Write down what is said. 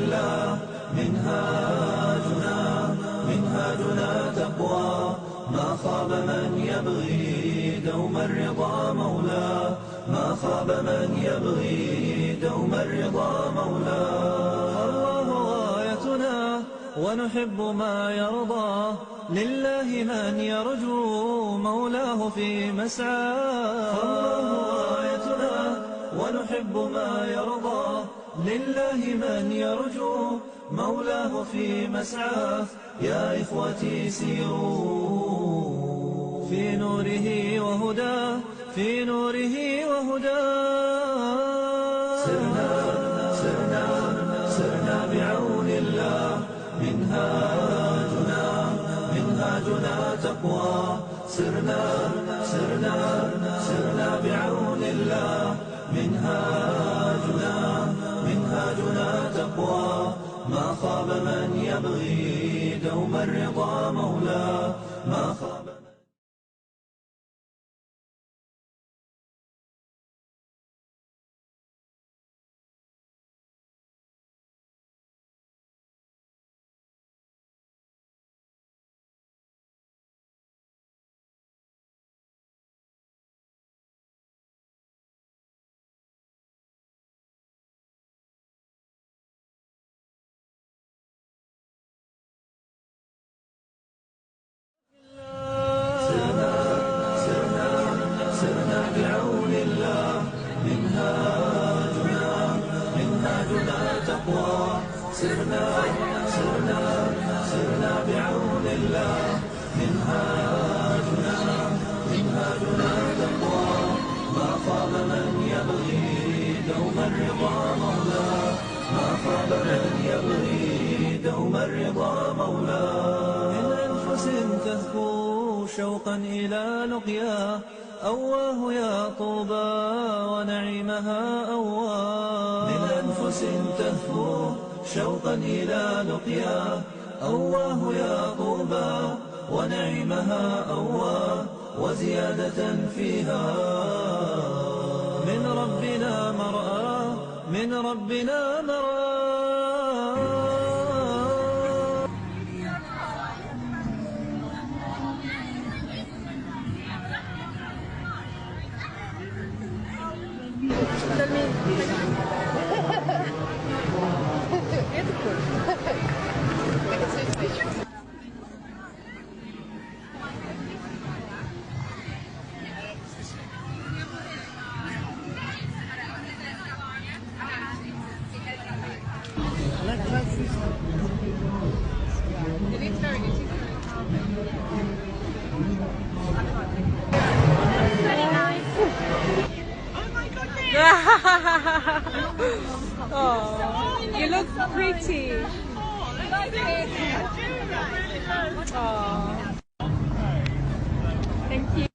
الله منهاجنا تقوى. ما خاب من يبغي دوم الرضا مولاه، ما خاب من يبغي دوم الرضا مولاه. الله غايتنا ونحب ما يرضى، لله من يرجو مولاه في مسعاه. الله غايتنا ونحب ما يرضى، لله من يرجو مولاه في مسعاه. يا إخوتي سيروا في نوره وهداه، في نوره وهداه. سرنا بعون الله، منهاجنا تقوى. سرنا بعون الله، منهاجنا تقوى. ما خاب من يبغي دوم الرضا مولاه، ما خاب. سرنا بعون الله، منهاجنا تقوى. سرنا بعون الله، منهاجنا تقوى. ما خاب من يبغي دوم الرضا مولاه، ما خاب من يبغي دوم الرضا مولاه. من أنفس تهفو شوقا إلى لقياه، أواه يا طوبى ونعيمها أواه. من أنفس تهفو شوقا إلى لقياه، أواه يا طوبى ونعيمها أواه. وزيادة فيها من ربنا مرآة، من ربنا مرآة. Oh, you look pretty. Oh, thank you.